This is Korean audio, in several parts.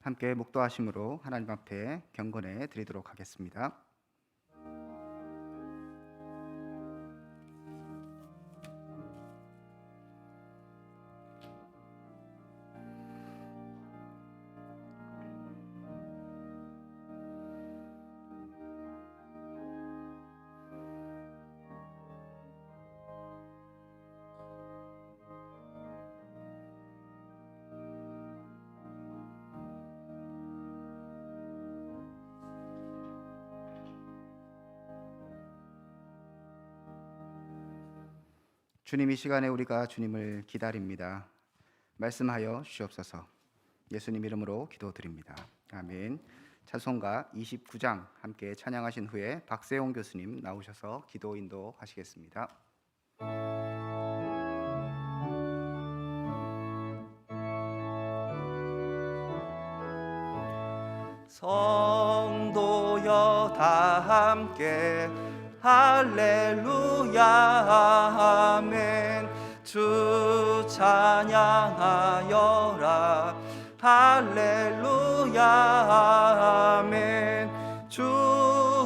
함께 묵도하심으로 하나님 앞에 경건해 드리도록 하겠습니다. 주님, 이 시간에 우리가 주님을 기다립니다. 말씀하여 주시옵소서. 예수님 이름으로 기도드립니다. 아멘. 찬송가 29장 함께 찬양하신 후에 박세용 교수님 나오셔서 기도 인도하시겠습니다. 성도여 다 함께 할렐루야 아멘. 주 찬양하여라 할렐루야 아멘. 주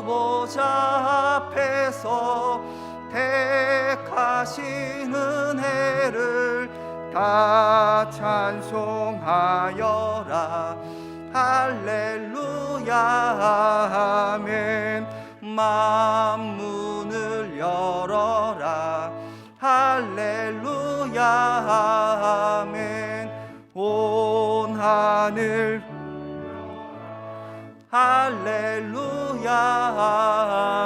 보좌 앞에서 택하신 은혜를 다 찬송하여라 할렐루야 아멘. 만문을 열어라 할렐루야 아멘. 온 하늘 할렐루야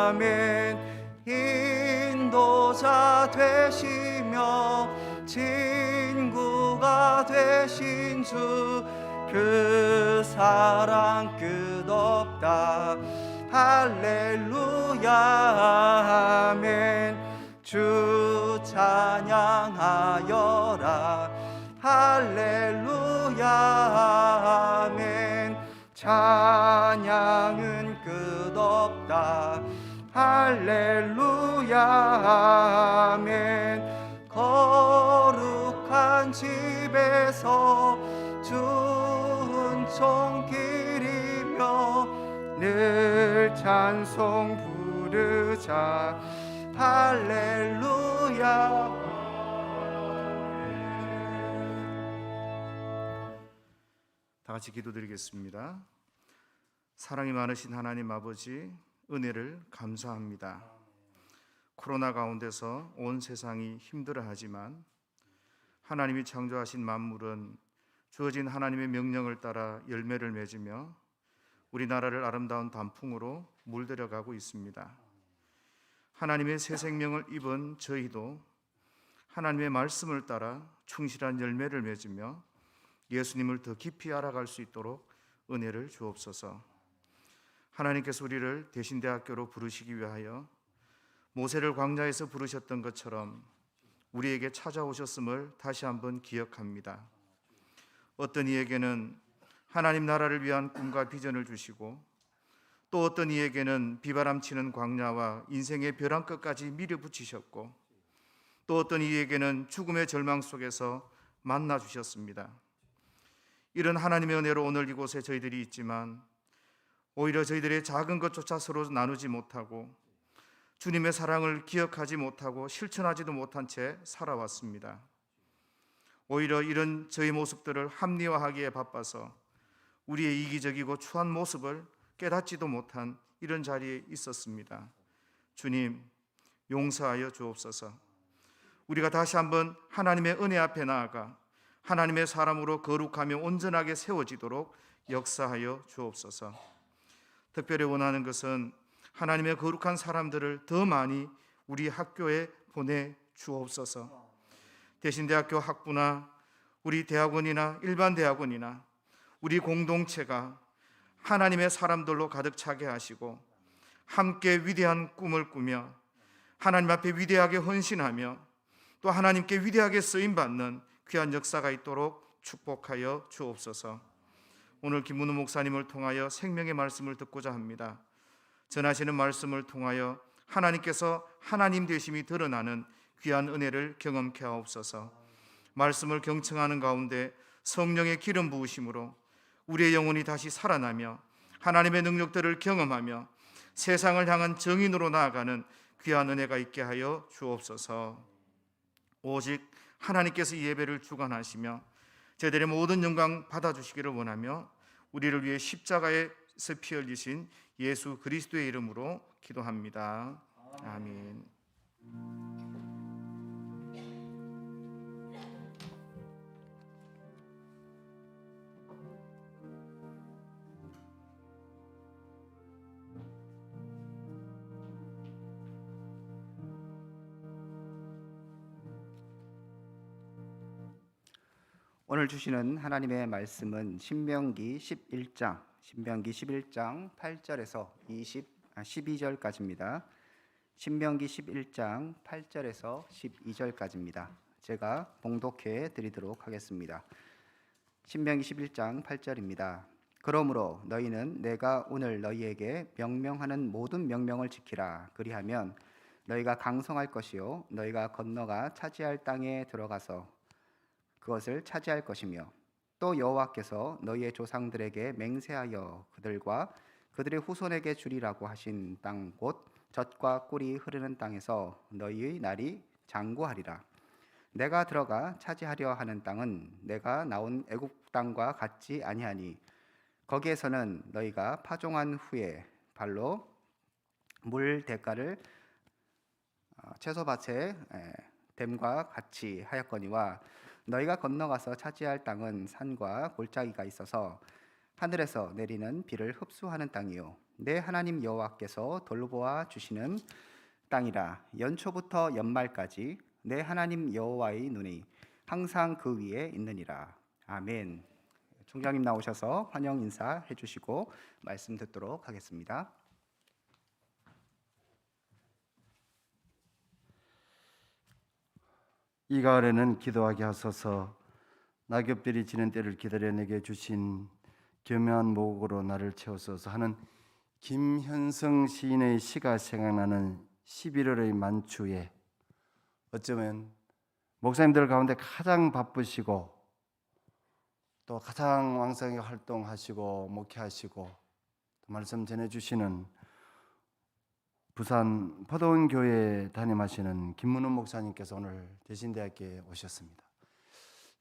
아멘. 인도자 되시며 친구가 되신 주 그 사랑 끝없다 할렐루야 아멘. 주 찬양하여라 할렐루야 아멘. 찬양은 끝없다 할렐루야 아멘. 거룩한 집에서 준총 기리며 늘 찬송 부르자 할렐루야. 다 같이 기도드리겠습니다. 사랑이 많으신 하나님 아버지, 은혜를 감사합니다. 코로나 가운데서 온 세상이 힘들어하지만 하나님이 창조하신 만물은 주어진 하나님의 명령을 따라 열매를 맺으며 우리나라를 아름다운 단풍으로 물들여가고 있습니다. 하나님의 새 생명을 입은 저희도 하나님의 말씀을 따라 충실한 열매를 맺으며 예수님을 더 깊이 알아갈 수 있도록 은혜를 주옵소서. 하나님께서 우리를 대신대학교로 부르시기 위하여 모세를 광야에서 부르셨던 것처럼 우리에게 찾아오셨음을 다시 한번 기억합니다. 어떤 이에게는 하나님 나라를 위한 꿈과 비전을 주시고 또 어떤 이에게는 비바람치는 광야와 인생의 벼랑 끝까지 밀어붙이셨고 또 어떤 이에게는 죽음의 절망 속에서 만나 주셨습니다. 이런 하나님의 은혜로 오늘 이곳에 저희들이 있지만 오히려 저희들의 작은 것조차 서로 나누지 못하고 주님의 사랑을 기억하지 못하고 실천하지도 못한 채 살아왔습니다. 오히려 이런 저희 모습들을 합리화하기에 바빠서 우리의 이기적이고 추한 모습을 깨닫지도 못한 이런 자리에 있었습니다. 주님, 용서하여 주옵소서. 우리가 다시 한번 하나님의 은혜 앞에 나아가 하나님의 사람으로 거룩하며 온전하게 세워지도록 역사하여 주옵소서. 특별히 원하는 것은 하나님의 거룩한 사람들을 더 많이 우리 학교에 보내 주옵소서. 대신대학교 학부나 우리 대학원이나 일반 대학원이나 우리 공동체가 하나님의 사람들로 가득 차게 하시고 함께 위대한 꿈을 꾸며 하나님 앞에 위대하게 헌신하며 또 하나님께 위대하게 쓰임받는 귀한 역사가 있도록 축복하여 주옵소서. 오늘 김문우 목사님을 통하여 생명의 말씀을 듣고자 합니다. 전하시는 말씀을 통하여 하나님께서 하나님 되심이 드러나는 귀한 은혜를 경험케 하옵소서. 말씀을 경청하는 가운데 성령의 기름 부으심으로 우리의 영혼이 다시 살아나며 하나님의 능력들을 경험하며 세상을 향한 정인으로 나아가는 귀한 은혜가 있게 하여 주옵소서. 오직 하나님께서 이 예배를 주관하시며 저희들의 모든 영광 받아주시기를 원하며 우리를 위해 십자가에서 피 흘리신 예수 그리스도의 이름으로 기도합니다. 아멘. 오늘 주시는 하나님의 말씀은 신명기 11장 8절에서 12절까지입니다. 신명기 11장 8절에서 12절까지입니다. 제가 봉독해 드리도록 하겠습니다. 신명기 11장 8절입니다. 그러므로 너희는 내가 오늘 너희에게 명령하는 모든 명령을 지키라. 그리하면 너희가 강성할 것이요 너희가 건너가 차지할 땅에 들어가서 그것을 차지할 것이며 또 여호와께서 너희의 조상들에게 맹세하여 그들과 그들의 후손에게 주리라고 하신 땅 곧 젖과 꿀이 흐르는 땅에서 너희의 날이 장구하리라. 내가 들어가 차지하려 하는 땅은 내가 나온 애굽 땅과 같지 아니하니 거기에서는 너희가 파종한 후에 발로 물 대가를 채소밭에 댐과 같이 하였거니와 너희가 건너가서 차지할 땅은 산과 골짜기가 있어서 하늘에서 내리는 비를 흡수하는 땅이요 내 하나님 여호와께서 돌보아 주시는 땅이라. 연초부터 연말까지 내 하나님 여호와의 눈이 항상 그 위에 있느니라. 아멘. 총장님 나오셔서 환영 인사해 주시고 말씀 듣도록 하겠습니다. 이 가을에는 기도하게 하소서. 낙엽들이 지는 때를 기다려 내게 주신 교묘한 목으로 나를 채우소서 하는 김현성 시인의 시가 생각나는 11월의 만추에 어쩌면 목사님들 가운데 가장 바쁘시고 또 가장 왕성하게 활동하시고 목회하시고 말씀 전해주시는 부산 포도원 교회 담임하시는 김문훈 목사님께서 오늘 대신대학교에 오셨습니다.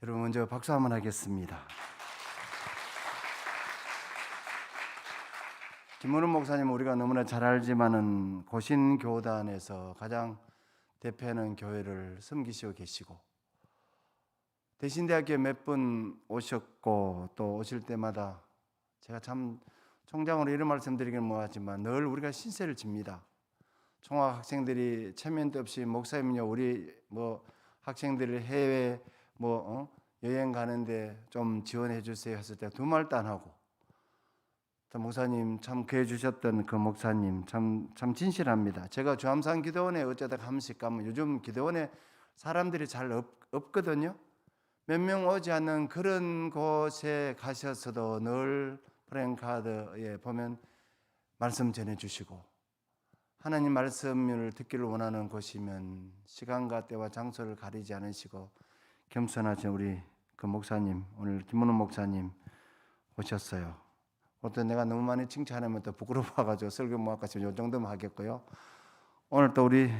여러분 먼저 박수 한번 하겠습니다. 김문훈 목사님 우리가 너무나 잘 알지만은 고신교단에서 가장 대표하는 교회를 섬기시고 계시고 대신대학교에 몇 번 오셨고 또 오실 때마다 제가 참 총장으로 이런 말씀드리기는 뭐하지만 늘 우리가 신세를 집니다. 총학 학생들이 체면도 없이 목사님요 우리 학생들을 해외 여행 가는데 좀 지원해 주세요 했을 때 두 말도 안 하고 또 목사님 참 구해 주셨던 그 목사님 참 진실합니다. 제가 주암산 기도원에 어쩌다 한번씩 가면 요즘 기도원에 사람들이 잘 없거든요. 몇 명 오지 않는 그런 곳에 가셔서도 늘 프랭카드에 보면 말씀 전해 주시고 하나님 말씀을 듣기를 원하는 곳이면 시간과 때와 장소를 가리지 않으시고 겸손하신 우리 그 목사님 오늘 김문훈 목사님 오셨어요. 어떤 내가 너무 많이 칭찬하면 또 부끄러워가지고 설교 못 할까 싶어요. 이 정도만 하겠고요. 오늘 또 우리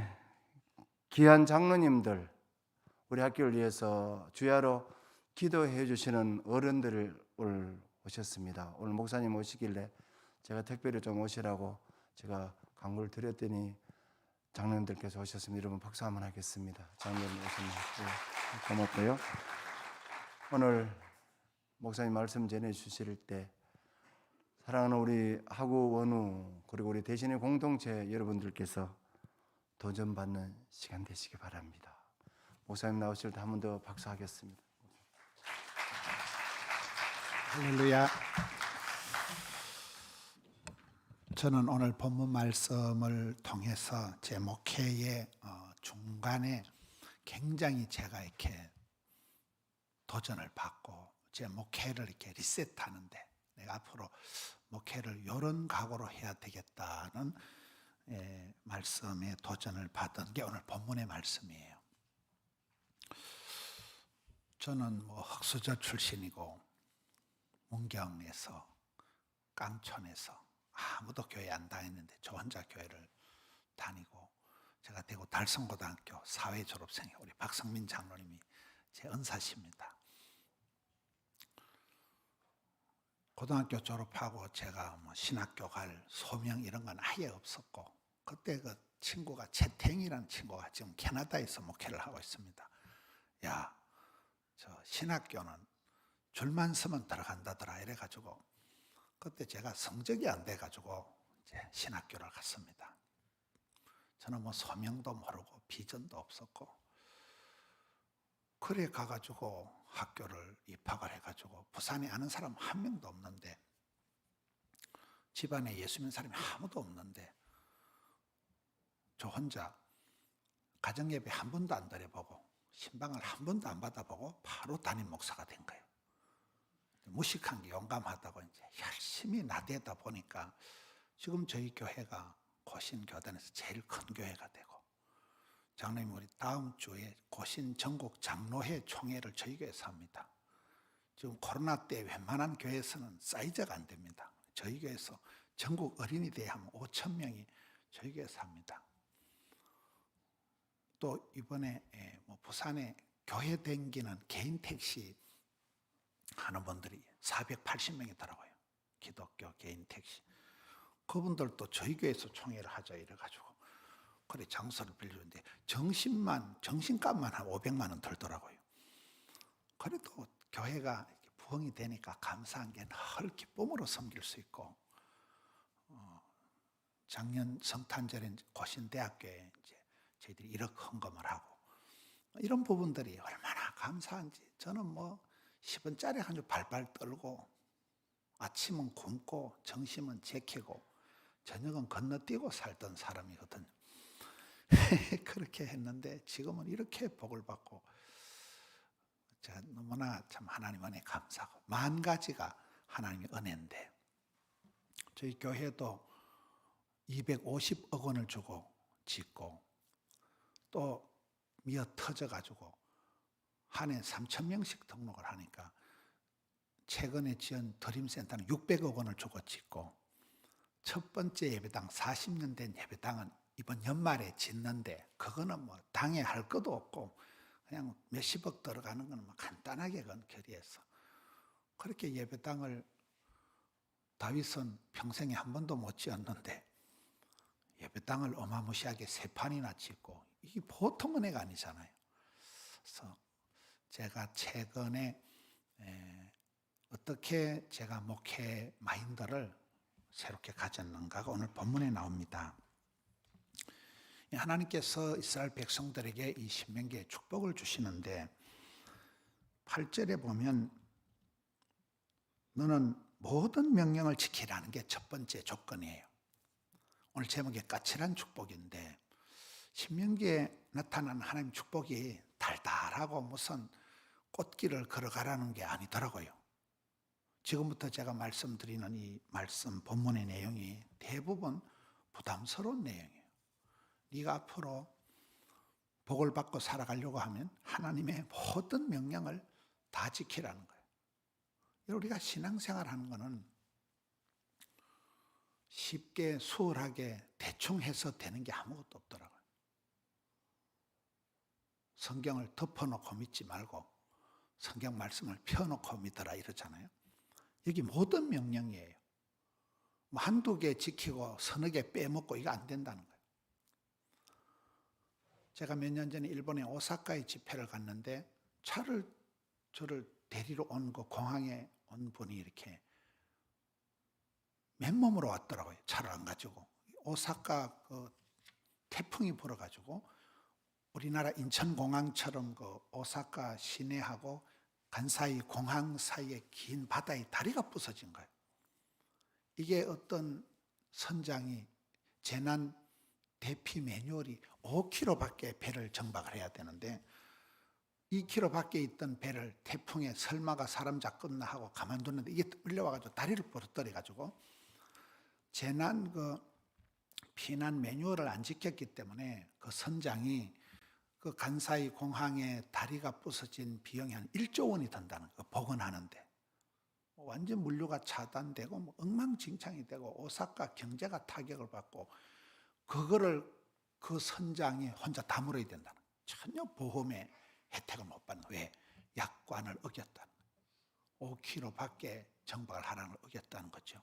귀한 장로님들 우리 학교를 위해서 주야로 기도해 주시는 어른들을 오늘 오셨습니다. 오늘 목사님 오시길래 제가 특별히 좀 오시라고 제가 광고를 드렸더니 장로님들께서 오셨습니다. 여러분 박수 한번 하겠습니다. 장로님 오셨네요. 고맙고요. 오늘 목사님 말씀 전해 주실 때 사랑하는 우리 하구 원우 그리고 우리 대신의 공동체 여러분들께서 도전받는 시간 되시기 바랍니다. 목사님 나오실 때 한 번 더 박수하겠습니다. 할렐루야. 저는 오늘 본문 말씀을 통해서 제 목회의 중간에 굉장히 제가 이렇게 도전을 받고 제 목회를 이렇게 리셋하는데 내가 앞으로 목회를 이런 각오로 해야 되겠다는 말씀에 도전을 받은 게 오늘 본문의 말씀이에요. 저는 흑수저 출신이고 문경에서 깡촌에서 아무도 교회 안 다녔는데 저 혼자 교회를 다니고, 제가 대구 달성고등학교 사회 졸업생이 우리 박성민 장로님이 제 은사십니다. 고등학교 졸업하고 제가 뭐 신학교 갈 소명 이런 건 아예 없었고, 그때 그 친구가 채탱이라는 친구가 지금 캐나다에서 목회를 하고 있습니다. 야, 저 신학교는 줄만 서면 들어간다더라 이래가지고, 그때 제가 성적이 안 돼가지고 이제 신학교를 갔습니다. 저는 뭐 소명도 모르고 비전도 없었고, 그래 가가지고 학교를 입학을 해가지고 부산에 아는 사람 한 명도 없는데, 집안에 예수 믿는 사람이 아무도 없는데 저 혼자 가정예배 한 번도 안 드려보고 신방을 한 번도 안 받아보고 바로 담임 목사가 된 거예요. 무식한 게 용감하다고 이제 열심히 나대다 보니까 지금 저희 교회가 고신교단에서 제일 큰 교회가 되고, 장로님 우리 다음 주에 고신 전국 장로회 총회를 저희 교회에서 합니다. 지금 코로나 때 웬만한 교회에서는 사이즈가 안 됩니다. 저희 교회에서 전국 어린이대회 하면 5천 명이 저희 교회에서 합니다. 또 이번에 뭐 부산에 교회 댕기는 개인 택시 하는 분들이 480명이더라고요. 기독교 개인 택시. 그분들도 저희 교회에서 총회를 하자 이래가지고 그래 장소를 빌려주는데 정신값만 한 500만 원 들더라고요. 그래도 교회가 부흥이 되니까 감사한 게 늘 기쁨으로 섬길 수 있고, 작년 성탄절에 고신대학교에 이제 저희들이 1억 헌금을 하고, 이런 부분들이 얼마나 감사한지. 저는 뭐 10원짜리 한 줄 발발 떨고 아침은 굶고 점심은 제키고 저녁은 건너뛰고 살던 사람이거든요. 그렇게 했는데 지금은 이렇게 복을 받고, 제가 너무나 참 하나님 은혜 감사하고, 만 가지가 하나님의 은혜인데, 저희 교회도 250억 원을 주고 짓고 또 미어 터져가지고 한 해 3,000명씩 등록을 하니까 최근에 지은 드림센터는 600억 원을 주고 짓고, 첫 번째 예배당 40년 된 예배당은 이번 연말에 짓는데 그거는 뭐 당에 할 것도 없고 그냥 몇십억 들어가는 거는 뭐 간단하게 건 결의해서 그렇게 예배당을 다윗은 평생에 한 번도 못 지었는데 예배당을 어마무시하게 3판이나 짓고, 이게 보통 은혜가 아니잖아요. 그래서 제가 최근에 어떻게 제가 목회 마인드를 새롭게 가졌는가가 오늘 본문에 나옵니다. 하나님께서 이스라엘 백성들에게 이 신명기의 축복을 주시는데 8절에 보면 너는 모든 명령을 지키라는 게 첫 번째 조건이에요. 오늘 제목이 까칠한 축복인데, 신명기에 나타난 하나님 축복이 달달하고 무슨 꽃길을 걸어가라는 게 아니더라고요. 지금부터 제가 말씀드리는 이 말씀 본문의 내용이 대부분 부담스러운 내용이에요. 네가 앞으로 복을 받고 살아가려고 하면 하나님의 모든 명령을 다 지키라는 거예요. 우리가 신앙생활하는 거는 쉽게 수월하게 대충 해서 되는 게 아무것도 없더라고요. 성경을 덮어놓고 믿지 말고 성경 말씀을 펴놓고 믿어라 이러잖아요. 여기 모든 명령이에요. 뭐 한두 개 지키고 서너 개 빼먹고 이거 안 된다는 거예요. 제가 몇 년 전에 일본의 오사카에 집회를 갔는데 저를 데리러 온 그 공항에 온 분이 이렇게 맨몸으로 왔더라고요. 차를 안 가지고. 오사카 그 태풍이 불어가지고 우리나라 인천공항처럼 그 오사카 시내하고 간사이 공항 사이에 긴 바다에 다리가 부서진 거예요. 이게 어떤 선장이 재난 대피 매뉴얼이 5km밖에 배를 정박을 해야 되는데 2km 밖에 있던 배를 태풍에 설마가 사람 잡겠나 하고 가만뒀는데 이게 끌려와가지고 다리를 부러뜨려가지고 재난 그 피난 매뉴얼을 안 지켰기 때문에 그 선장이 그 간사이 공항에 다리가 부서진 비용이 한 1조 원이 든다는 거 복원하는데. 완전 물류가 차단되고 뭐 엉망진창이 되고 오사카 경제가 타격을 받고 그거를 그 선장이 혼자 다 물어야 된다는 거예요. 전혀 보험의 혜택을 못 받는 거예요. 왜? 약관을 어겼다는 거예요. 5km 밖에 정박을 하라는 걸 어겼다는 거죠.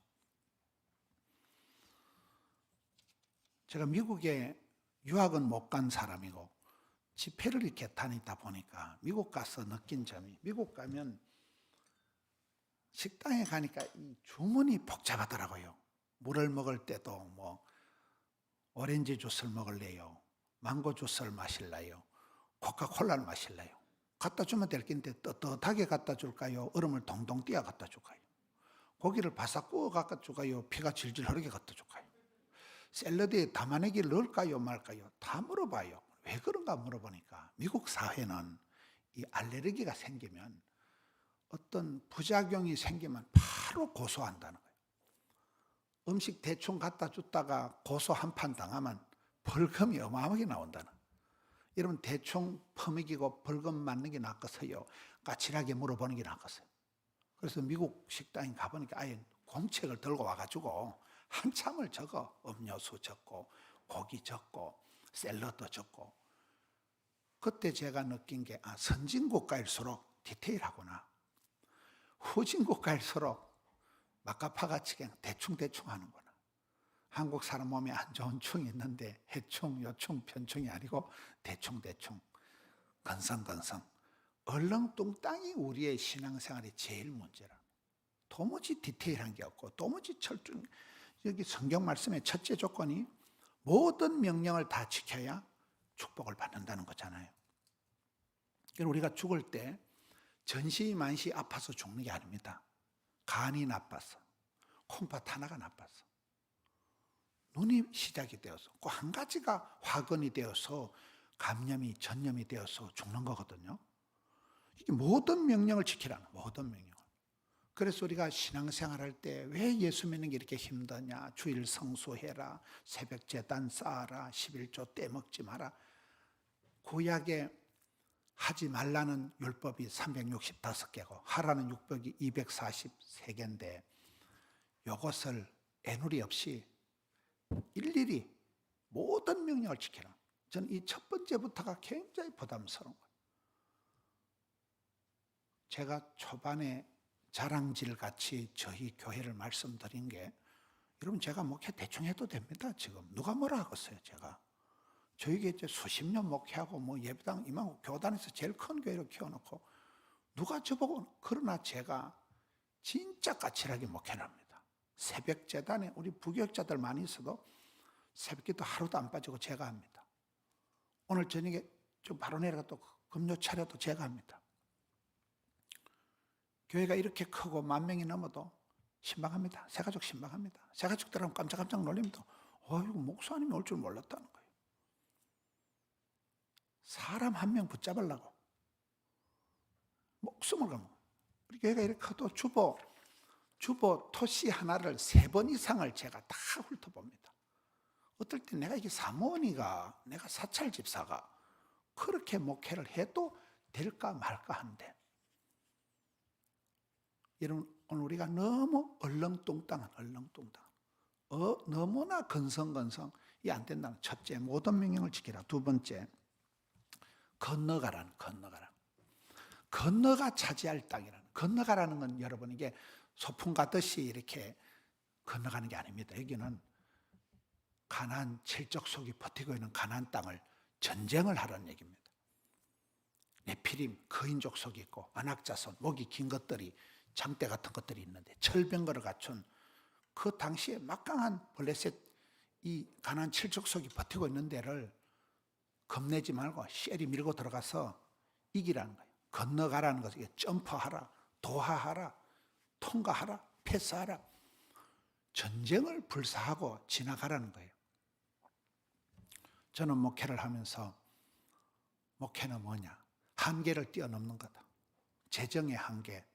제가 미국에 유학은 못 간 사람이고 집회를 이렇게 다니다 보니까 미국 가서 느낀 점이, 미국 가면 식당에 가니까 이 주문이 복잡하더라고요. 물을 먹을 때도 뭐 오렌지 주스를 먹을래요, 망고 주스를 마실래요, 코카콜라를 마실래요. 갖다 주면 될 낀데 떳떳하게 갖다 줄까요? 얼음을 동동 띄어 갖다 줄까요? 고기를 바싹 구워 갖다 줄까요? 피가 질질 흐르게 갖다 줄까요? 샐러드에 담아내기를 넣을까요 말까요? 다 물어봐요. 왜 그런가 물어보니까 미국 사회는 이 알레르기가 생기면 어떤 부작용이 생기면 바로 고소한다는 거예요. 음식 대충 갖다 줬다가 고소 한 판 당하면 벌금이 어마어마하게 나온다는 거예요. 여러분 대충 퍼먹이고 벌금 맞는 게 낫겠어요? 까칠하게 물어보는 게 낫겠어요? 그래서 미국 식당에 가보니까 아예 공책을 들고 와가지고 한참을 적어. 음료수 적고 고기 적고 샐러드 적고. 그때 제가 느낀 게 선진국가일수록 디테일하구나. 후진국가일수록 막가파같이 그냥 대충대충 하는구나. 한국 사람 몸에 안 좋은 충이 있는데 해충, 요충, 편충이 아니고 대충대충, 건성건성. 얼렁뚱땅이 우리의 신앙생활의 제일 문제라. 도무지 디테일한 게 없고 도무지 철중. 여기 성경 말씀의 첫째 조건이 모든 명령을 다 지켜야 축복을 받는다는 거잖아요. 그래서 우리가 죽을 때 전시 만시 아파서 죽는 게 아닙니다. 간이 나빠서, 콩팥 하나가 나빠서, 눈이 시작이 되어서, 꼭 한 가지가 화근이 되어서 감염이 전염이 되어서 죽는 거거든요. 이게 모든 명령을 지키라는, 모든 명령을. 그래서 우리가 신앙생활 할 때 왜 예수 믿는 게 이렇게 힘드냐? 주일 성수해라, 새벽 제단 쌓아라, 11조 떼먹지 마라. 구약에 하지 말라는 율법이 365개고 하라는 율법이 243개인데 이것을 애누리 없이 일일이 모든 명령을 지키라. 저는 이 첫 번째부터가 굉장히 부담스러운 거예요. 제가 초반에 자랑질 같이 저희 교회를 말씀드린 게, 여러분 제가 목회 대충 해도 됩니다. 지금 누가 뭐라 하겠어요. 제가 저희가 이제 수십 년 목회하고 뭐 예배당 임하고 교단에서 제일 큰 교회로 키워놓고 누가 저보고. 그러나 제가 진짜 까칠하게 목회를 합니다. 새벽 재단에 우리 부교육자들 많이 있어도 새벽기도 하루도 안 빠지고 제가 합니다. 오늘 저녁에 좀 바로 내려가 또 금요 차려도 제가 합니다. 교회가 이렇게 크고 10,000명이 넘어도 신방합니다. 새가족 신방합니다. 새가족들 하면 깜짝깜짝 놀립니다. 어이구, 목사님이 올 줄 몰랐다는 거예요. 사람 한 명 붙잡으려고 목숨을 걸고. 우리 교회가 이렇게 커도 주보 토시 하나를 3번 이상을 제가 다 훑어봅니다. 어떨 때 내가 이게 사모니가, 내가 사찰 집사가 그렇게 목회를 해도 될까 말까 한데, 여러분 오늘 우리가 너무 얼렁뚱땅한 너무나 건성건성이 안 된다는. 첫째, 모든 명령을 지키라. 두 번째, 건너가라는, 건너가 차지할 땅이라는. 건너가라는 건 여러분 이게 소풍 가듯이 이렇게 건너가는 게 아닙니다. 여기는 가나안 칠족속이 버티고 있는 가나안 땅을 전쟁을 하라는 얘기입니다. 네피림, 거인족 속이 있고 안악자손, 목이 긴 것들이, 장대 같은 것들이 있는데 철병거를 갖춘 그 당시에 막강한 블레셋 이 가나안 칠족속이 버티고 있는 데를 겁내지 말고 쉘이 밀고 들어가서 이기라는 거예요. 건너가라는 것은 점프하라, 도하하라, 통과하라, 패스하라. 전쟁을 불사하고 지나가라는 거예요. 저는 목회를 하면서 목회는 뭐냐? 한계를 뛰어넘는 거다. 재정의 한계,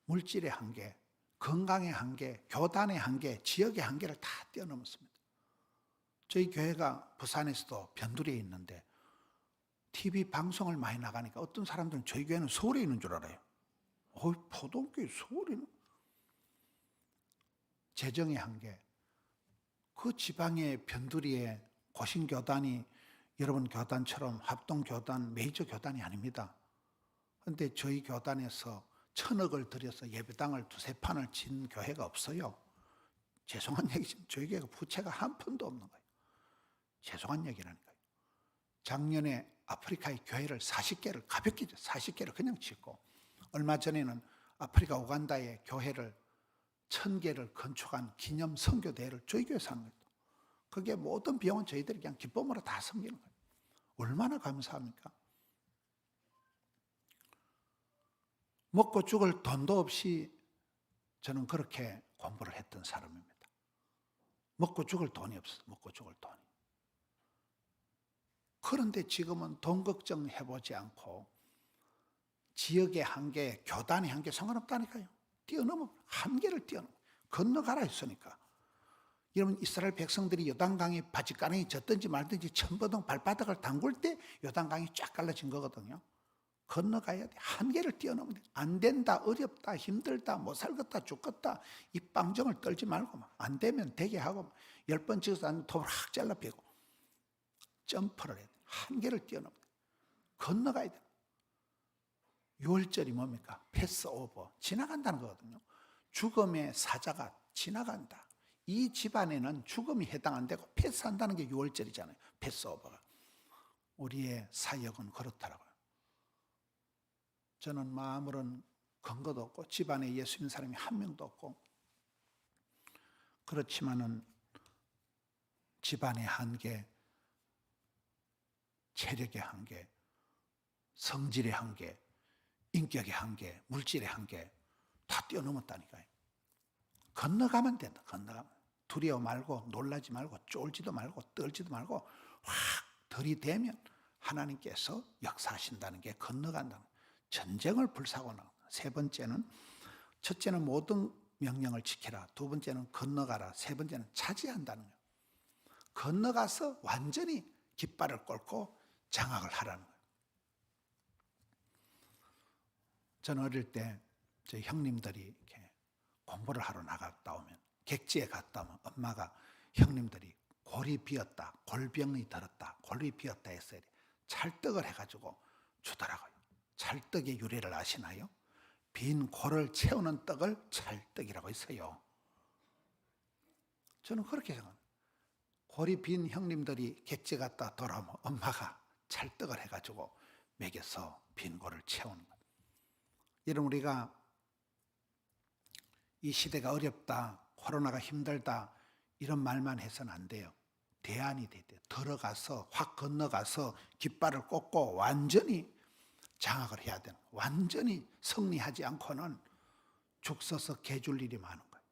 물질의 한계, 건강의 한계, 교단의 한계, 지역의 한계를 다 뛰어넘었습니다. 저희 교회가 부산에서도 변두리에 있는데 TV 방송을 많이 나가니까 어떤 사람들은 저희 교회는 서울에 있는 줄 알아요. 포동교회 서울에는? 재정의 한계, 그 지방의 변두리에 고신교단이 여러분 교단처럼 합동교단, 메이저 교단이 아닙니다. 그런데 저희 교단에서 1,000억을 들여서 예배당을 2-3판을 진 교회가 없어요. 죄송한 얘기지만 저희 교회가 부채가 한 푼도 없는 거예요. 죄송한 얘기라니까요. 작년에 아프리카의 교회를 40개를 가볍게 40개를 그냥 짓고, 얼마 전에는 아프리카 우간다의 교회를 1,000개를 건축한 기념 선교대회를 저희 교회에서 하는 거예요. 그게 모든 비용은 저희들이 그냥 기쁨으로 다 섬기는 거예요. 얼마나 감사합니까? 먹고 죽을 돈도 없이 저는 그렇게 공부를 했던 사람입니다. 먹고 죽을 돈이 없어요. 먹고 죽을 돈이. 그런데 지금은 돈 걱정해보지 않고 지역의 한계, 교단의 한계 상관없다니까요. 뛰어넘어, 한계를 뛰어넘어. 건너가라 했으니까. 여러분, 이스라엘 백성들이 요단강에 바짓가랑이 졌든지 말든지 천버동 발바닥을 담글 때 요단강이 쫙 갈라진 거거든요. 건너가야 돼. 한계를 뛰어넘어야 돼. 안 된다, 어렵다, 힘들다, 못 살겠다, 죽겠다, 이 빵정을 떨지 말고 안 되면 되게 하고 10번 찍어서 안 톱을 확 잘라 빼고 점프를 해야 돼. 한계를 뛰어넘어야 돼. 건너가야 돼. 6월절이 뭡니까? 패스오버, 지나간다는 거거든요. 죽음의 사자가 지나간다. 이 집안에는 죽음이 해당 안 되고 패스한다는 게 6월절이잖아요. 패스오버가. 우리의 사역은 그렇더라고요. 저는 아무런 근거도 없고 집안에 예수 믿는 사람이 한 명도 없고, 그렇지만은 집안의 한계, 체력의 한계, 성질의 한계, 인격의 한계, 물질의 한계 다 뛰어넘었다니까요. 건너가면 된다. 건너가면. 두려워 말고 놀라지 말고 쫄지도 말고 떨지도 말고 확 들이대면 하나님께서 역사하신다는 게 건너간다는 거예요. 전쟁을 불사고 나온다. 세 번째는, 첫째는 모든 명령을 지키라. 두 번째는 건너가라. 세 번째는 차지한다는 거예요. 건너가서 완전히 깃발을 꽂고 장악을 하라는 거예요. 저는 어릴 때 저희 형님들이 이렇게 공부를 하러 나갔다 오면, 객지에 갔다 오면 엄마가 형님들이 골이 비었다, 골병이 들었다, 골이 비었다 했어요. 찰떡을 해가지고 주더라고요. 찰떡의 유래를 아시나요? 빈 골을 채우는 떡을 찰떡이라고 했어요. 저는 그렇게 생각합니다. 골이 빈 형님들이 객지 갔다 돌아오면 엄마가 찰떡을 해가지고 먹여서 빈 골을 채우는 거예요. 여러분, 우리가 이 시대가 어렵다, 코로나가 힘들다 이런 말만 해서는 안 돼요. 대안이 돼야 돼요. 들어가서 확 건너가서 깃발을 꽂고 완전히 장악을 해야 되는 거예요. 완전히 승리하지 않고는 죽 서서 개줄 일이 많은 거예요.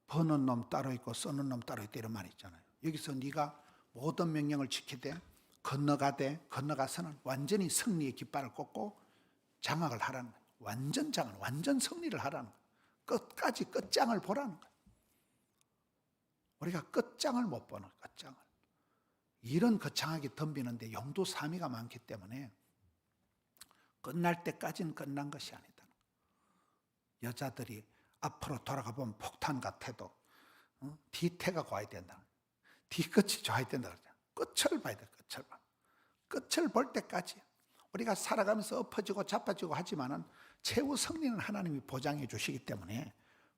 버는 놈 따로 있고 써는 놈 따로 있다 이런 말이 있잖아요. 여기서 네가 모든 명령을 지키되 건너가되 건너가서는 완전히 승리의 깃발을 꽂고 장악을 하라는 거예요. 완전 장악, 완전 승리를 하라는 거예요. 끝까지 끝장을 보라는 거예요. 우리가 끝장을 못 보는 거예요. 끝장을. 이런 거창하게 덤비는데 용두사미가 많기 때문에 끝날 때까지는 끝난 것이 아니다. 여자들이 앞으로 돌아가 보면 폭탄 같아도 뒤태가 고와야 된다. 뒤끝이 좋아야 된다. 끝을 봐야 돼. 끝을 봐. 끝을 볼 때까지 우리가 살아가면서 엎어지고 자빠지고 하지만은 최후 승리는 하나님이 보장해 주시기 때문에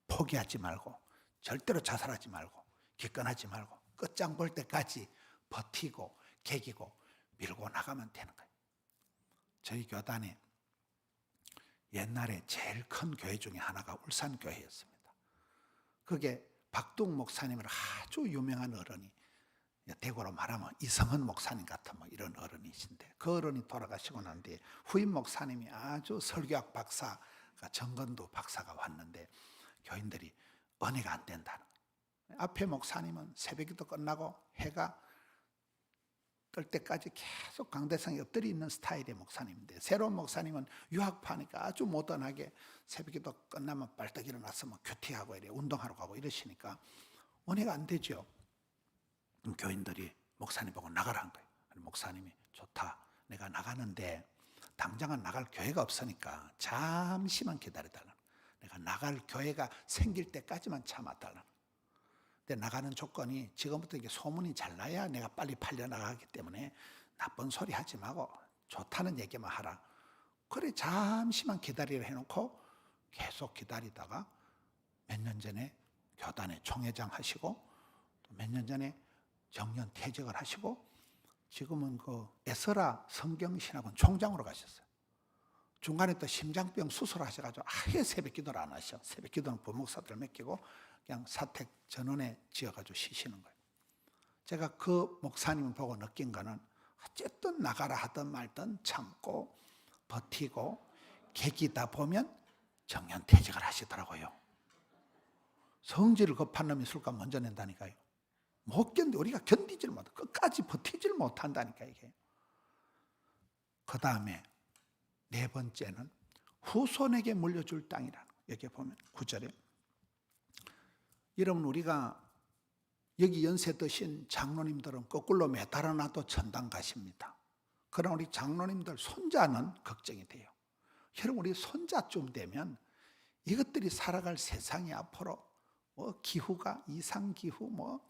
포기하지 말고 절대로 자살하지 말고 기권하지 말고 끝장 볼 때까지 버티고 개기고 밀고 나가면 되는 거예요. 저희 교단에 옛날에 제일 큰 교회 중에 하나가 울산교회였습니다. 그게 박동 목사님으로 아주 유명한 어른이, 대구로 말하면 이성헌 목사님 같은 이런 어른이신데, 그 어른이 돌아가시고 난 뒤에 후임 목사님이 아주 설교학 박사가, 정건도 박사가 왔는데 교인들이 은혜가 안 된다는 거예요. 앞에 목사님은 새벽기도 끝나고 해가 뜰 때까지 계속 강대상에 엎드려 있는 스타일의 목사님인데, 새로운 목사님은 유학파니까 아주 모던하게 새벽기도 끝나면 빨딱 일어나서 큐티하고 이래 운동하러 가고 이러시니까 은혜가 안 되죠. 교인들이 목사님 보고 나가라는 거예요. 목사님이 좋다, 내가 나가는데 당장은 나갈 교회가 없으니까 잠시만 기다려달라는 거예요. 내가 나갈 교회가 생길 때까지만 참아달라. 근데 나가는 조건이 지금부터 이게 소문이 잘 나야 내가 빨리 팔려나가기 때문에 나쁜 소리 하지 말고 좋다는 얘기만 하라. 그래 잠시만 기다리라 해놓고 계속 기다리다가 몇 년 전에 교단의 총회장 하시고 몇 년 전에 정년 퇴직을 하시고 지금은 그 에스라 성경신학원 총장으로 가셨어요. 중간에 또 심장병 수술하셔가지고 아예 새벽 기도를 안 하셔. 새벽 기도는 부목사들 맡기고 그냥 사택 전원에 지어가지고 쉬시는 거예요. 제가 그 목사님을 보고 느낀 거는 어쨌든 나가라 하든 말든 참고 버티고 계기다 보면 정년 퇴직을 하시더라고요. 성질을 급한 놈이 술값 먼저 낸다니까요. 못 우리가 견디질 못해. 끝까지 버티질 못한다니까 이게. 그 다음에 네 번째는 후손에게 물려줄 땅이라는 거. 여기 보면 9절에 여러분 우리가 여기 연세 드신 장로님들은 거꾸로 매달아 놔도 천당 가십니다. 그러나 우리 장로님들 손자는 걱정이 돼요. 여러분 우리 손자쯤 되면 이것들이 살아갈 세상이 앞으로 뭐 기후가 이상기후 뭐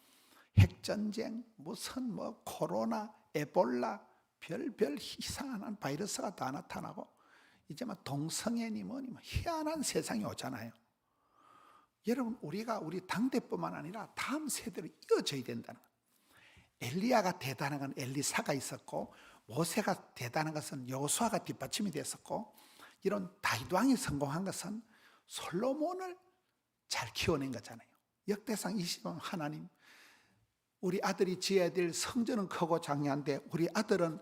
핵전쟁 무슨 뭐 코로나 에볼라 별별 이상한 바이러스가 다 나타나고 이제 막 동성애니 뭐니 뭐 희한한 세상이 오잖아요. 여러분 우리가 우리 당대뿐만 아니라 다음 세대로 이어져야 된다는 거예요. 엘리야가 대단한 건 엘리사가 있었고 모세가 대단한 것은 여호수아가 뒷받침이 됐었고 이런 다윗 왕이 성공한 것은 솔로몬을 잘 키워낸 거잖아요. 역대상 20년 하나님 우리 아들이 지어야 될 성전은 크고 장려한데 우리 아들은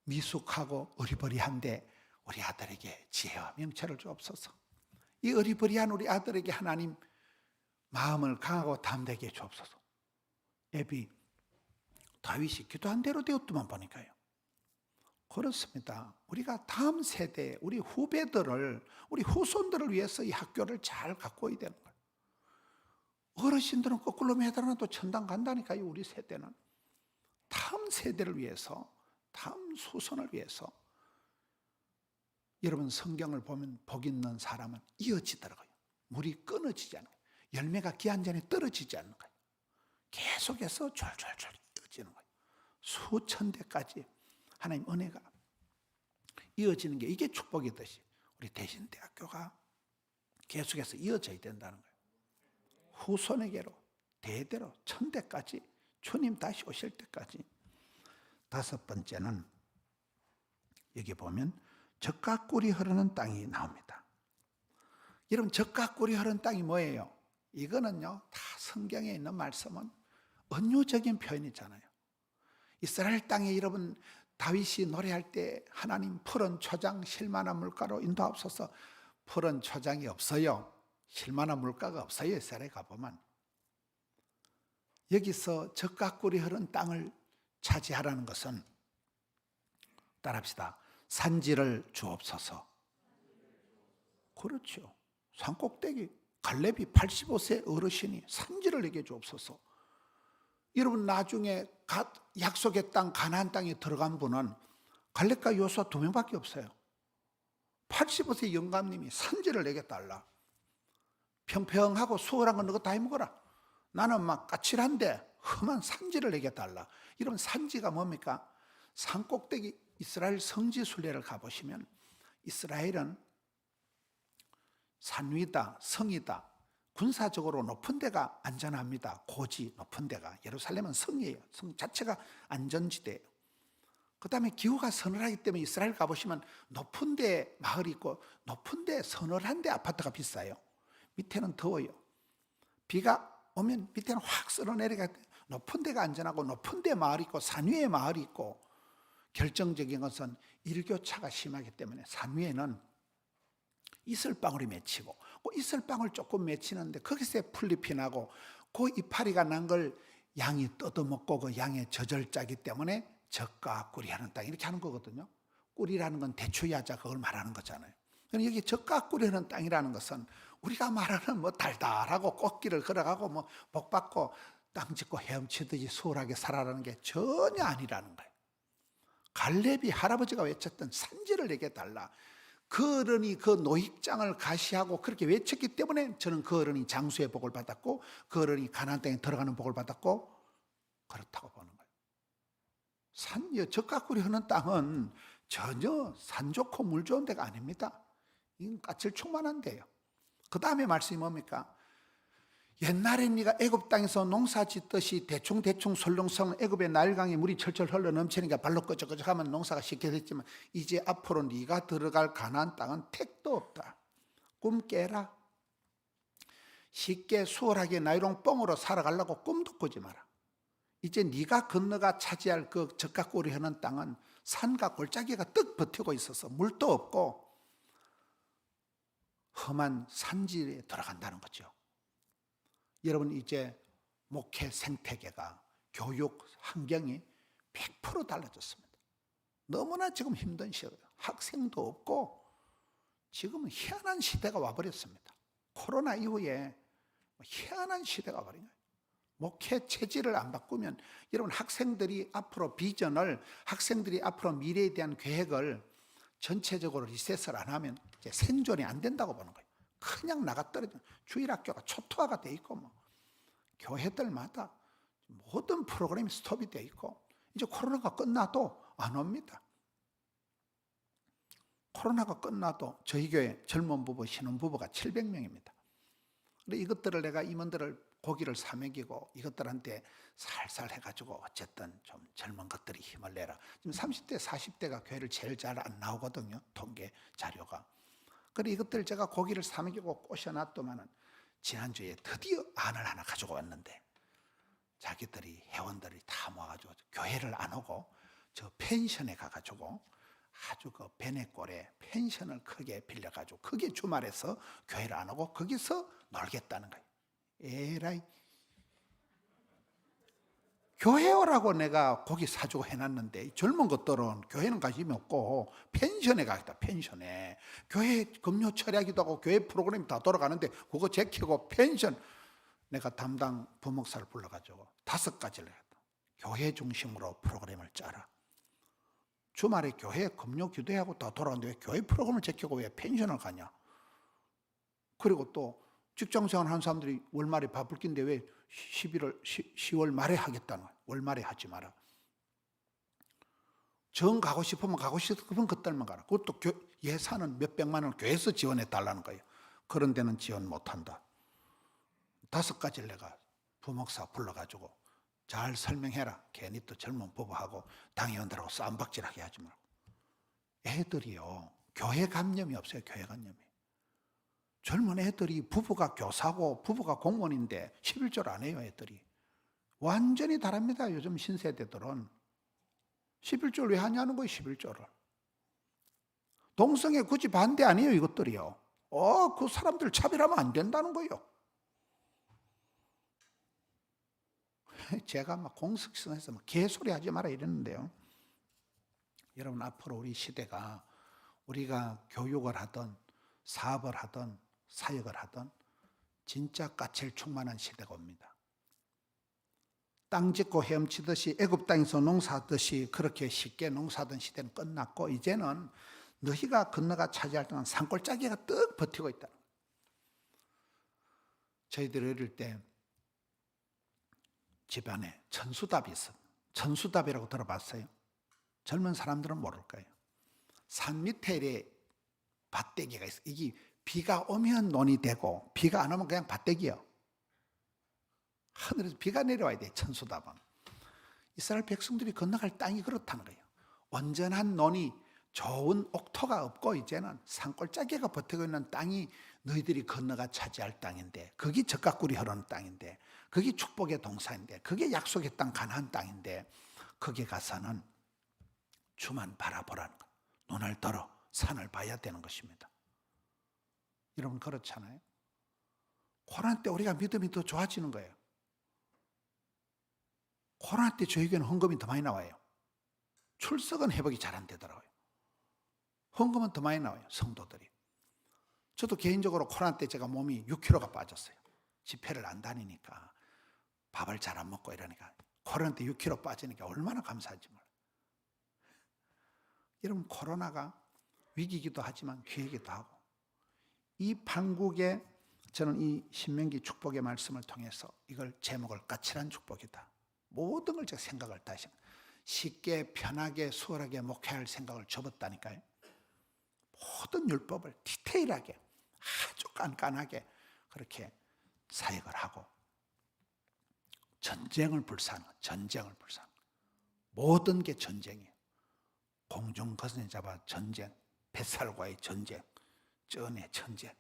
미숙하고 어리버리한데 우리 아들에게 지혜와 명철을 주옵소서. 이 어리버리한 우리 아들에게 하나님 마음을 강하고 담대하게 주옵소서. 다윗이 기도한 대로 되었더만 보니까요. 그렇습니다. 우리가 다음 세대, 우리 후배들을, 우리 후손들을 위해서 이 학교를 잘 가꿔야 되는 거예요. 어르신들은 거꾸로 매달아놔도 천당 간다니까요. 우리 세대는 다음 세대를 위해서, 다음 후손을 위해서. 여러분 성경을 보면 복 있는 사람은 이어지더라고요. 물이 끊어지지 않아요. 열매가 기한전에 떨어지지 않는 거예요. 계속해서 졸졸졸 이어지는 거예요. 수천 대까지 하나님 은혜가 이어지는 게 이게 축복이듯이 우리 대신대학교가 계속해서 이어져야 된다는 거예요. 후손에게로 대대로 천대까지 주님 다시 오실 때까지. 다섯 번째는 여기 보면 젖과 꿀이 흐르는 땅이 나옵니다. 여러분 젖과 꿀이 흐르는 땅이 뭐예요? 이거는요 다 성경에 있는 말씀은 은유적인 표현이잖아요. 이스라엘 땅에 여러분 다윗이 노래할 때 하나님 푸른 초장 실만한 물가로 인도하옵소서. 푸른 초장이 없어요. 실만한 물가가 없어요. 이스라엘에 가보면. 여기서 젖과 꿀이 흐르는 땅을 차지하라는 것은 따라합시다. 산지를 주옵소서. 그렇죠. 산꼭대기 갈렙이 85세 어르신이 산지를 내게 주옵소서. 여러분 나중에 약속의 땅 가나안 땅에 들어간 분은 갈렙과 요수아 2명밖에 없어요. 85세 영감님이 산지를 내게 달라. 평평하고 수월한 건 너가 다 해먹어라. 나는 막 까칠한데 험한 산지를 내게 달라. 이런 산지가 뭡니까? 산꼭대기 이스라엘 성지 순례를 가보시면 이스라엘은 산위다, 성이다. 군사적으로 높은 데가 안전합니다. 고지 높은 데가. 예루살렘은 성이에요. 성 자체가 안전지대예요. 그 다음에 기후가 서늘하기 때문에 이스라엘 가보시면 높은 데 마을이 있고 높은 데 서늘한 데 아파트가 비싸요. 밑에는 더워요. 비가 오면 밑에는 확 쓸어내려가. 높은 데가 안전하고 높은 데 마을이 있고 산 위에 마을이 있고. 결정적인 것은 일교차가 심하기 때문에 산 위에는 이슬방울이 맺히고 그 이슬방울 조금 맺히는데 거기서 풀잎이 나고 그 이파리가 난 걸 양이 뜯어먹고 그 양의 저절자기 때문에 젖과 꿀이 하는 땅 이렇게 하는 거거든요. 꿀이라는 건 대추야자 그걸 말하는 거잖아요. 여기 젖과 꿀이 하는 땅이라는 것은 우리가 말하는 뭐 달달하고 꽃길을 걸어가고 뭐 복받고 땅 짓고 헤엄치듯이 수월하게 살아라는 게 전혀 아니라는 거예요. 갈렙이 할아버지가 외쳤던 산지를 내게 달라. 그 어른이 그 노익장을 가시하고 그렇게 외쳤기 때문에 저는 그 어른이 장수의 복을 받았고 그 어른이 가나안 땅에 들어가는 복을 받았고 그렇다고 보는 거예요. 적가꾸리 하는 땅은 전혀 산 좋고 물 좋은 데가 아닙니다. 이건 까칠 충만한 데예요. 그 다음에 말씀이 뭡니까? 옛날에 네가 애굽 땅에서 농사 짓듯이 대충 설렁설렁 애굽의 나일강에 물이 철철 흘러 넘치니까 발로 끄적끄적하면 농사가 쉽게 됐지만 이제 앞으로 네가 들어갈 가나안 땅은 택도 없다. 꿈 깨라. 쉽게 수월하게 나이롱 뻥으로 살아가려고 꿈도 꾸지 마라. 이제 네가 건너가 차지할 그 적가꾸리 하는 땅은 산과 골짜기가 떡 버티고 있어서 물도 없고 험한 산지에 들어간다는 거죠. 여러분 이제 목회 생태계가 교육 환경이 100% 달라졌습니다. 너무나 지금 힘든 시대예요. 학생도 없고 지금은 희한한 시대가 와버렸습니다. 코로나 이후에 희한한 시대가 와버린 거예요. 목회 체질을 안 바꾸면 여러분 학생들이 앞으로 비전을 학생들이 앞으로 미래에 대한 계획을 전체적으로 리셋을 안 하면 이제 생존이 안 된다고 보는 거예요. 그냥 나가 떨어져. 주일학교가 초토화가 돼 있고 뭐 교회들마다 모든 프로그램이 스톱이 돼 있고 이제 코로나가 끝나도 안 옵니다. 코로나가 끝나도 저희 교회 젊은 부부, 신혼부부가 700명입니다. 근데 이것들을 내가 임원들을 고기를 사 먹이고 이것들한테 살살 해가지고 어쨌든 좀 젊은 것들이 힘을 내라. 지금 30대, 40대가 교회를 제일 잘 안 나오거든요. 통계 자료가. 그래 이것들 제가 고기를 사 먹이고 꼬셔놨더만은 지난주에 드디어 안을 하나 가지고 왔는데 자기들이 회원들이 다 모아가지고 교회를 안 오고 저 펜션에 가가지고 아주 그 베네골에 펜션을 크게 빌려가지고 그게 주말에서 교회를 안 오고 거기서 놀겠다는 거예요. 에라이 교회 오라고 내가 고기 사주고 해놨는데 젊은 것들은 교회는 관심이 없고 펜션에 가겠다. 펜션에 교회 금요 철야기도 하고 교회 프로그램이 다 돌아가는데 그거 제키고 펜션 내가 담당 부목사를 불러가지고 5가지를 했다. 교회 중심으로 프로그램을 짜라. 주말에 교회 금요 기도하고 다 돌아가는데 왜 교회 프로그램을 제키고 왜 펜션을 가냐. 그리고 또 직장생활 하는 사람들이 월말에 바쁠 낀데 왜 10월 말에 하겠다는 거야. 월말에 하지 마라. 정 가고 싶으면 가고 싶은 것들만 가라. 그것도 예산은 몇백만 원 교회에서 지원해 달라는 거예요. 그런 데는 지원 못한다. 5가지를 내가 부목사 불러가지고 잘 설명해라. 괜히 또 젊은 부부하고 당회원들하고 싸움박질하게 하지 말고. 애들이요. 교회 감염이 없어요. 교회 감염이. 젊은 애들이 부부가 교사고 부부가 공무원인데 11조를 안 해요. 애들이. 완전히 다릅니다. 요즘 신세대들은. 11조를 왜 하냐는 거예요. 11조를. 동성애 굳이 반대 아니에요. 이것들이요. 그 사람들 차별하면 안 된다는 거예요. 제가 막 공석선에서 막 개소리 하지 마라 이랬는데요. 여러분 앞으로 우리 시대가 우리가 교육을 하든 사업을 하든 사역을 하든 진짜 까칠 충만한 시대가 옵니다. 땅 짓고 헤엄치듯이 애굽 땅에서 농사하듯이 그렇게 쉽게 농사하던 시대는 끝났고 이제는 너희가 건너가 차지할 동안 산골짜기가 떡 버티고 있다. 저희들 어릴 때 집안에 천수답이 있어요. 천수답이라고 들어봤어요? 젊은 사람들은 모를 거예요. 산 밑에 밭대기가 있어요. 이게 비가 오면 논이 되고 비가 안 오면 그냥 밭대기예요. 하늘에서 비가 내려와야 돼. 천수답은. 이스라엘 백성들이 건너갈 땅이 그렇다는 거예요. 온전한 논이 좋은 옥토가 없고 이제는 산골짜기가 버티고 있는 땅이 너희들이 건너가 차지할 땅인데 그게 적가꾸리 흐르는 땅인데 그게 축복의 동산인데 그게 약속의 땅 가나안 땅인데 거기 가서는 주만 바라보라는 거. 눈을 들어 산을 봐야 되는 것입니다. 여러분 그렇잖아요. 코로나 때 우리가 믿음이 더 좋아지는 거예요. 코로나 때 저에게는 헌금이 더 많이 나와요. 출석은 회복이 잘 안 되더라고요. 헌금은 더 많이 나와요. 성도들이. 저도 개인적으로 코로나 때 제가 몸이 6kg가 빠졌어요. 집회를 안 다니니까 밥을 잘 안 먹고 이러니까 코로나 때 6kg 빠지니까 얼마나 감사한지 몰라요. 여러분 코로나가 위기이기도 하지만 기회이기도 하고, 이 판국에 저는 이 신명기 축복의 말씀을 통해서 이걸 제목을 까칠한 축복이다. 모든 걸 제가 생각을 다시 쉽게 편하게 수월하게 목회할 생각을 접었다니까요. 모든 율법을 디테일하게 아주 깐깐하게 그렇게 사역을 하고, 전쟁을 불사하는, 전쟁을 불사하는, 모든 게 전쟁이에요. 공중 거스내 잡아 전쟁, 뱃살과의 전쟁, 쩐의 전쟁.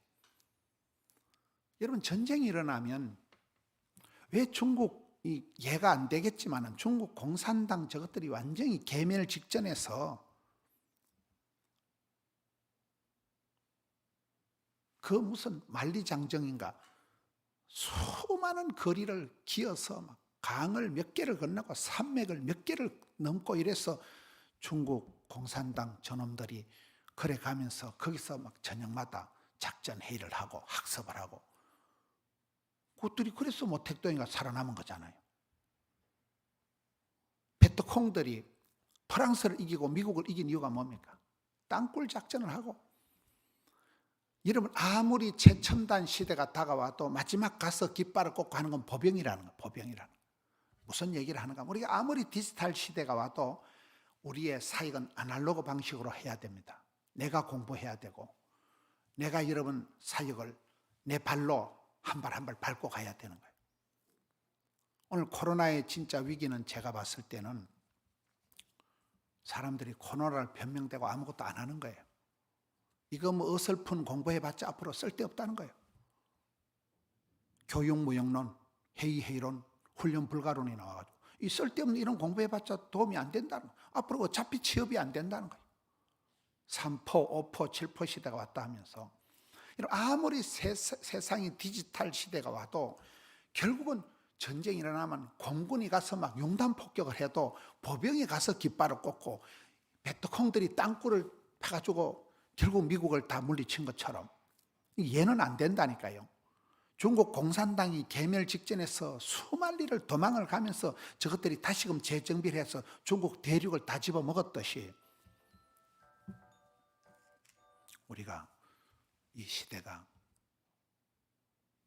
여러분, 전쟁이 일어나면 왜 중국이 이해가 안 되겠지만은 중국 공산당 저것들이 완전히 개멸 직전에서 그 무슨 만리장정인가 수많은 거리를 기어서 막 강을 몇 개를 건너고 산맥을 몇 개를 넘고 이래서 중국 공산당 저놈들이 그래 가면서 거기서 막 저녁마다 작전 회의를 하고 학습을 하고, 그것들이 그래서 뭐 택도인가 살아남은 거잖아요. 베트콩들이 프랑스를 이기고 미국을 이긴 이유가 뭡니까? 땅굴 작전을 하고. 여러분, 아무리 최첨단 시대가 다가와도 마지막 가서 깃발을 꽂고 하는 건 보병이라는 거예요. 보병이라는 거. 무슨 얘기를 하는가? 우리가 아무리 디지털 시대가 와도 우리의 사역은 아날로그 방식으로 해야 됩니다. 내가 공부해야 되고, 내가 여러분 사역을 내 발로 한 발 한 발 밟고 가야 되는 거예요. 오늘 코로나의 진짜 위기는 제가 봤을 때는 사람들이 코로나를 변명되고 아무것도 안 하는 거예요. 이거 뭐 어설픈 공부해봤자 앞으로 쓸데없다는 거예요. 교육무용론, 회의론, 훈련 불가론이 나와가지고 이 쓸데없는 이런 공부해봤자 도움이 안 된다는 거예요. 앞으로 어차피 취업이 안 된다는 거예요. 3포, 5포, 7포 시대가 왔다 하면서 아무리 세상이 디지털 시대가 와도 결국은 전쟁이 일어나면 공군이 가서 막 융단 폭격을 해도 보병이 가서 깃발을 꽂고 베트콩들이 땅굴을 파가지고 결국 미국을 다 물리친 것처럼 얘는 안 된다니까요. 중국 공산당이 개멸 직전에서 수만리를 도망을 가면서 저것들이 다시금 재정비를 해서 중국 대륙을 다 집어먹었듯이 우리가 이 시대가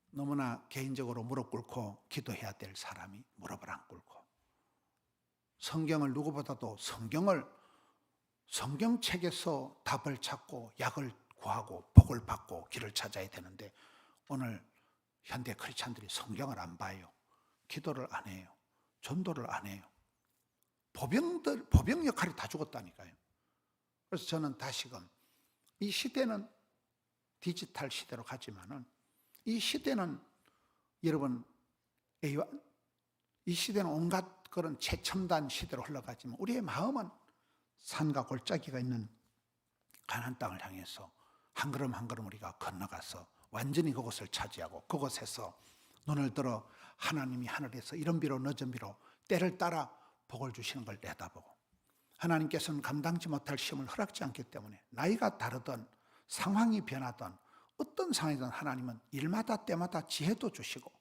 너무나 개인적으로 무릎 꿇고 기도해야 될 사람이 무릎을 안 꿇고, 성경을 누구보다도 성경책에서 답을 찾고 약을 구하고 복을 받고 길을 찾아야 되는데, 오늘 현대 크리스찬들이 성경을 안 봐요. 기도를 안 해요. 전도를 안 해요. 보병 역할이 다 죽었다니까요. 그래서 저는 다시금 이 시대는 디지털 시대로 가지만은 이 시대는 여러분 이 시대는 온갖 그런 최첨단 시대로 흘러가지만 우리의 마음은 산과 골짜기가 있는 가나안 땅을 향해서 한 걸음 한 걸음 우리가 건너가서 완전히 그곳을 차지하고 그곳에서 눈을 들어 하나님이 하늘에서 이런 비로 늦은 비로 때를 따라 복을 주시는 걸 내다보고, 하나님께서는 감당치 못할 시험을 허락지 않기 때문에 나이가 다르든 상황이 변하든 어떤 상황이든 하나님은 일마다 때마다 지혜도 주시고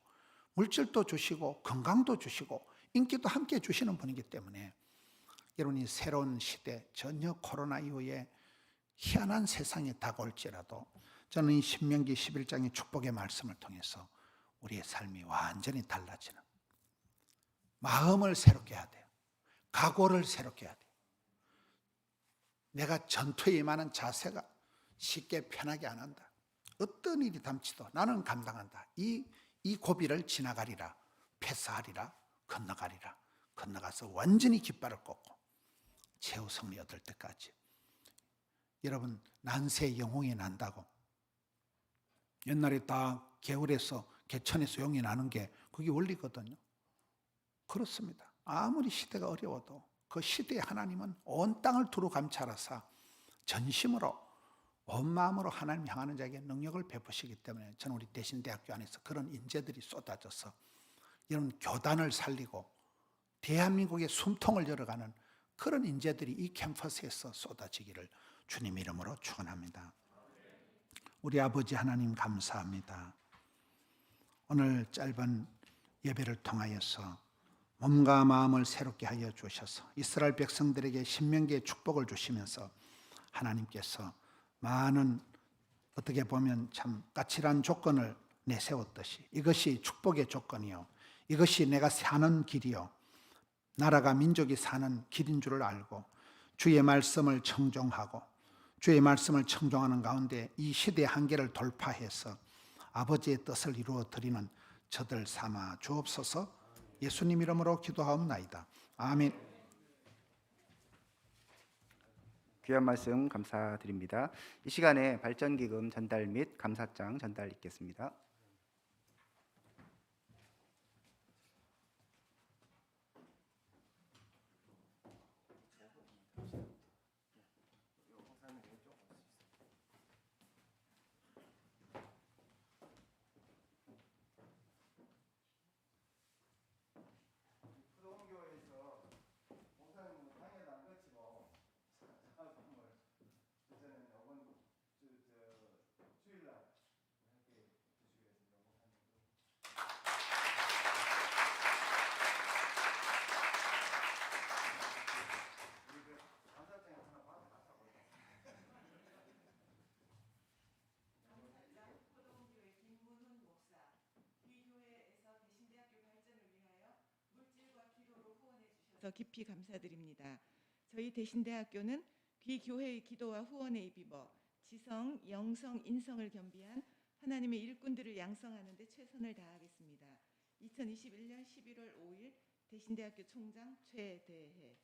물질도 주시고 건강도 주시고 인기도 함께 주시는 분이기 때문에 여러분이 새로운 시대, 전혀 코로나 이후에 희한한 세상이 다가올지라도 저는 이 신명기 11장의 축복의 말씀을 통해서 우리의 삶이 완전히 달라지는, 마음을 새롭게 해야 돼요. 각오를 새롭게 해야 돼요. 내가 전투에 임하는 자세가 쉽게 편하게 안 한다. 어떤 일이 닥치도 나는 감당한다. 이 고비를 지나가리라, 패스하리라, 건너가리라. 건너가서 완전히 깃발을 꽂고 최후 승리 얻을 때까지. 여러분, 난세 영웅이 난다고 옛날에 다 개울에서 개천에서 용이 나는 게 그게 원리거든요. 그렇습니다. 아무리 시대가 어려워도 그 시대에 하나님은 온 땅을 두루 감찰하사 전심으로 온 마음으로 하나님 향하는 자에게 능력을 베푸시기 때문에 저는 우리 대신대학교 안에서 그런 인재들이 쏟아져서 이런 교단을 살리고 대한민국의 숨통을 열어가는 그런 인재들이 이 캠퍼스에서 쏟아지기를 주님 이름으로 축원합니다. 우리 아버지 하나님 감사합니다. 오늘 짧은 예배를 통하여서 몸과 마음을 새롭게 하여 주셔서 이스라엘 백성들에게 신명기의 축복을 주시면서 하나님께서 많은 어떻게 보면 참 까칠한 조건을 내세웠듯이 이것이 축복의 조건이요, 이것이 내가 사는 길이요, 나라가 민족이 사는 길인 줄을 알고 주의 말씀을 청종하고 주의 말씀을 청종하는 가운데 이 시대의 한계를 돌파해서 아버지의 뜻을 이루어 드리는 저들 삼아 주옵소서. 예수님 이름으로 기도하옵나이다. 아멘. 귀한 말씀 감사드립니다. 이 시간에 발전기금 전달 및 감사장 전달 있겠습니다. 깊이 감사드립니다. 저희 대신대학교는 귀교회의 기도와 후원에 입입어 지성, 영성, 인성을 겸비한 하나님의 일꾼들을 양성하는 데 최선을 다하겠습니다. 2021년 11월 5일 대신대학교 총장 최대해.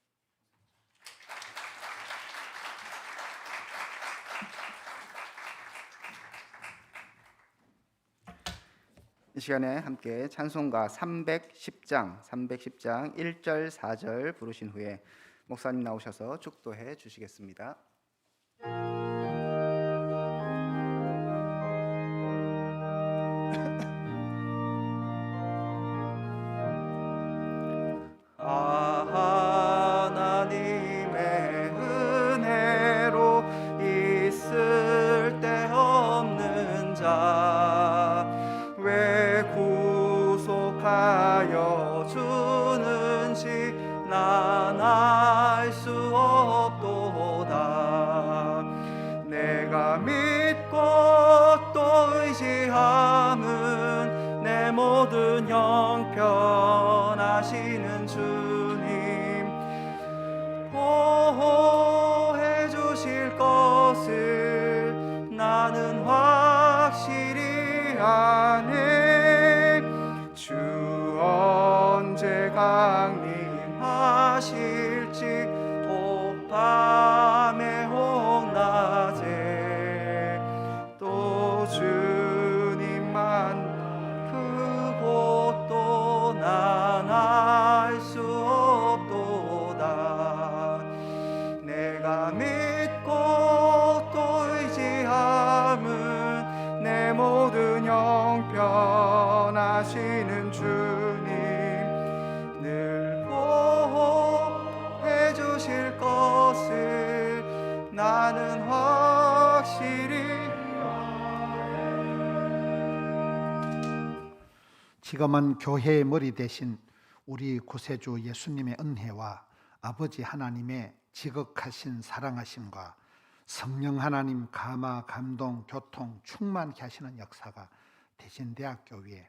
이 시간에 함께 찬송가 310장 1절 4절 부르신 후에 목사님 나오셔서 축도해 주시겠습니다. 하나님의 은혜로 있을 데 없는 자 왜 구속하여 주는지 난 알 수 없도다. 내가 믿고 또 의지함은 내 모든 형편하시는 주님 보호해 주실 것을 나는 확실히 아네. 주 언제 강림하실지 혹 밤에 혹 낮에 또 주님만 그곳도 난 알 수 없도다. 내가 믿고 또 의지함은 내 모든 형편하시는 주님 늘 보호해 주실 것을 나는 확실히. 지금은 교회의 머리 대신 우리 구세주 예수님의 은혜와 아버지 하나님의 지극하신 사랑하심과 성령 하나님 감화, 감동, 교통 충만케 하시는 역사가 대신대학교 위에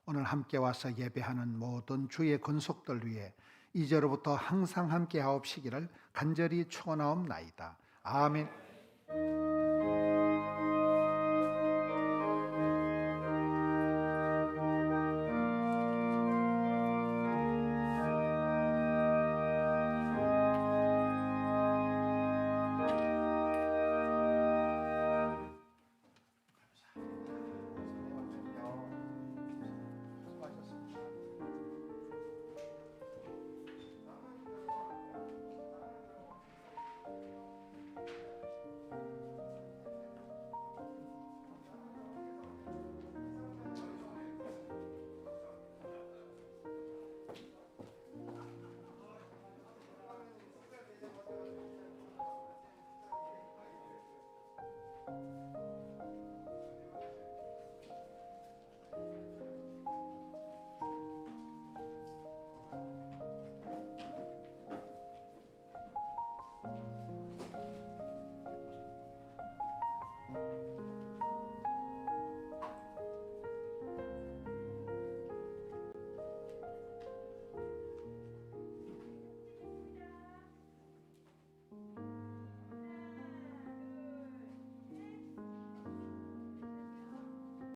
오늘 함께 와서 예배하는 모든 주의 권속들 위에 이제로부터 항상 함께 하옵시기를 간절히 축원하옵나이다. 아멘.